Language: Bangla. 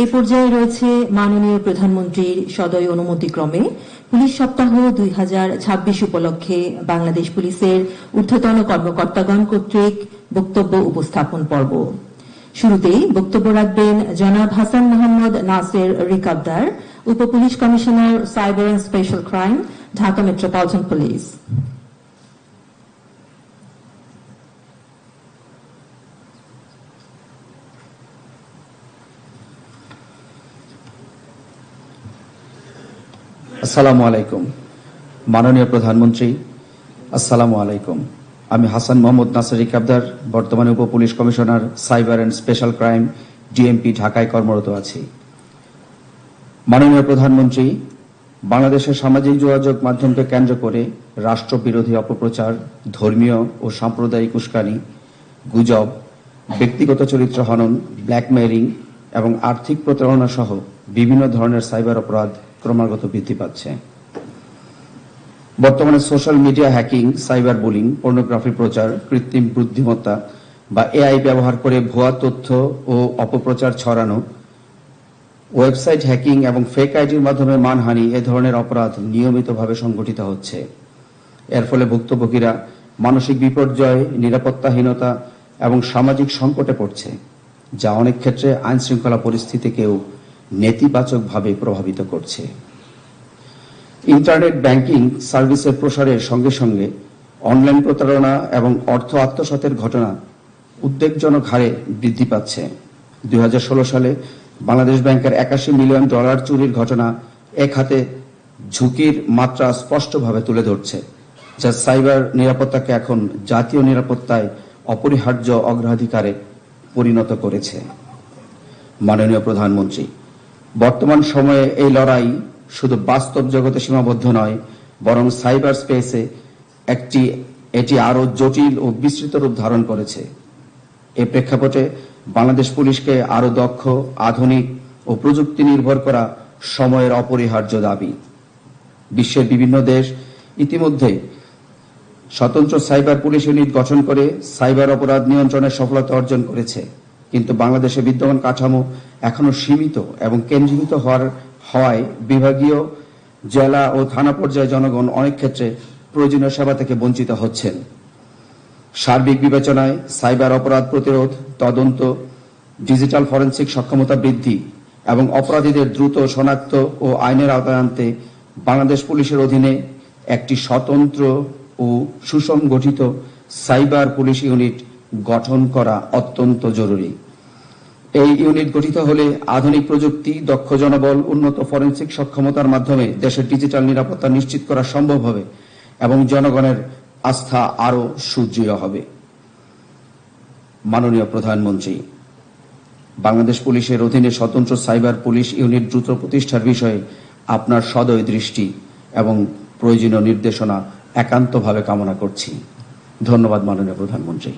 এ পর্যায়ে রয়েছে মাননীয় প্রধানমন্ত্রীর সদয় অনুমতিক্রমে পুলিশ সপ্তাহ 2026 উপলক্ষে বাংলাদেশ পুলিশের ঊর্ধ্বতন কর্মকর্তাগণ কর্তৃক বক্তব্য উপস্থাপন পর্ব। শুরুতেই বক্তব্য রাখবেন জনাব হাসান মোহাম্মদ নাসের রিকাবদার, উপ police commissioner, cyber and special crime, Dhaka metropolitan police. আসসালামু আলাইকুম। মাননীয় প্রধানমন্ত্রী, আসসালামু আলাইকুম। আমি হাসান মোহাম্মদ নাসের রিকাবদার, বর্তমানে উপ police commissioner, cyber and special crime, DMP, ঢাকায় কর্মরত আছি। মাননীয় প্রধানমন্ত্রী, বাংলাদেশের সামাজিক যোগাযোগ মাধ্যমকে কেন্দ্র করে রাষ্ট্রবিরোধী অপপ্রচার, ধর্মীয় ও সাম্প্রদায়িক উস্কানি, গুজব, ব্যক্তিগত চরিত্র হনন, ব্ল্যাকমেইলিং এবং আর্থিক প্রতারণা সহ বিভিন্ন ধরনের সাইবার অপরাধ ক্রমাগত বৃদ্ধি পাচ্ছে। বর্তমানে social media hacking, cyber bullying, pornography প্রচার, কৃত্রিম বুদ্ধিমত্তা বা এআই ব্যবহার করে ভুয়া তথ্য ও অপপ্রচার ছড়ানো, ওয়েবসাইট হ্যাকিং এবং ফেক আইডির মাধ্যমে মানহানি এ ধরনের অপরাধ নিয়মিতভাবে সংঘটিত হচ্ছে। এর ফলে ভুক্তভোগীরা মানসিক বিপর্যয়, নিরাপত্তাহীনতা এবং সামাজিক সংকটে পড়ছে, যা অনেক ক্ষেত্রে আইন শৃঙ্খলা পরিস্থিতিকেও নেতিবাচকভাবে প্রভাবিত করছে। ইন্টারনেট ব্যাংকিং সার্ভিসের প্রসারের সঙ্গে সঙ্গে অনলাইন প্রতারণা এবং অর্থ আত্মসাতের ঘটনা উদ্বেগজনক হারে বৃদ্ধি পাচ্ছে। 2016 সালে বাংলাদেশ ব্যাংকের $81 মিলিয়ন চুরির ঘটনা এক হাতে ঝুঁকির মাত্রা স্পষ্টভাবে তুলে ধরছে, যা সাইবার নিরাপত্তাকে এখন জাতীয় নিরাপত্তায় অপরিহার্য অগ্রাধিকারে পরিণত করেছে। মাননীয় প্রধানমন্ত্রী, বর্তমান সময়ে এই লড়াই শুধু বাস্তব জগতে সীমাবদ্ধ নয়, বরং সাইবার স্পেসে এটি আরো জটিল ও বিস্তৃত রূপ ধারণ করেছে। এ প্রেক্ষাপটে বাংলাদেশ পুলিশকে আরো দক্ষ, আধুনিক ও প্রযুক্তি নির্ভর করা সময়ের অপরিহার্য দাবি। বিশ্বের বিভিন্ন দেশ ইতিমধ্যে স্বতন্ত্র সাইবার পুলিশ ইউনিট গঠন করে সাইবার অপরাধ নিয়ন্ত্রণের সফলতা অর্জন করেছে, কিন্তু বাংলাদেশে বিদ্যমান কাঠামো এখনো সীমিত এবং কেন্দ্রীভূত হওয়ায় বিভাগীয়, জেলা ও থানা পর্যায়ে জনগণ অনেক ক্ষেত্রে প্রয়োজনীয় সেবা থেকে বঞ্চিত হচ্ছেন। সার্বিক বিবেচনায় সাইবার অপরাধ প্রতিরোধ, তদন্ত, ডিজিটাল ফরেনসিক সক্ষমতা বৃদ্ধি এবং অপরাধীদের দ্রুত শনাক্ত ও আইনের আওতায় আনতে বাংলাদেশ পুলিশের অধীনে একটি স্বতন্ত্র ও সুসংগঠিত সাইবার পুলিশ ইউনিট গঠন করা অত্যন্ত জরুরি। এই ইউনিট গঠিত হলে আধুনিক প্রযুক্তি, দক্ষ জনবল, উন্নত ফরেনসিক সক্ষমতার মাধ্যমে দেশের ডিজিটাল নিরাপত্তা নিশ্চিত করা সম্ভব হবে এবং জনগণের আস্থা আরো সুদৃঢ় হবে। মাননীয় প্রধানমন্ত্রী, বাংলাদেশ পুলিশের অধীনে স্বতন্ত্র সাইবার পুলিশ ইউনিট দ্রুত প্রতিষ্ঠার বিষয়ে আপনার সদয় দৃষ্টি এবং প্রয়োজনীয় নির্দেশনা একান্তভাবে কামনা করছি। ধন্যবাদ মাননীয় প্রধানমন্ত্রী।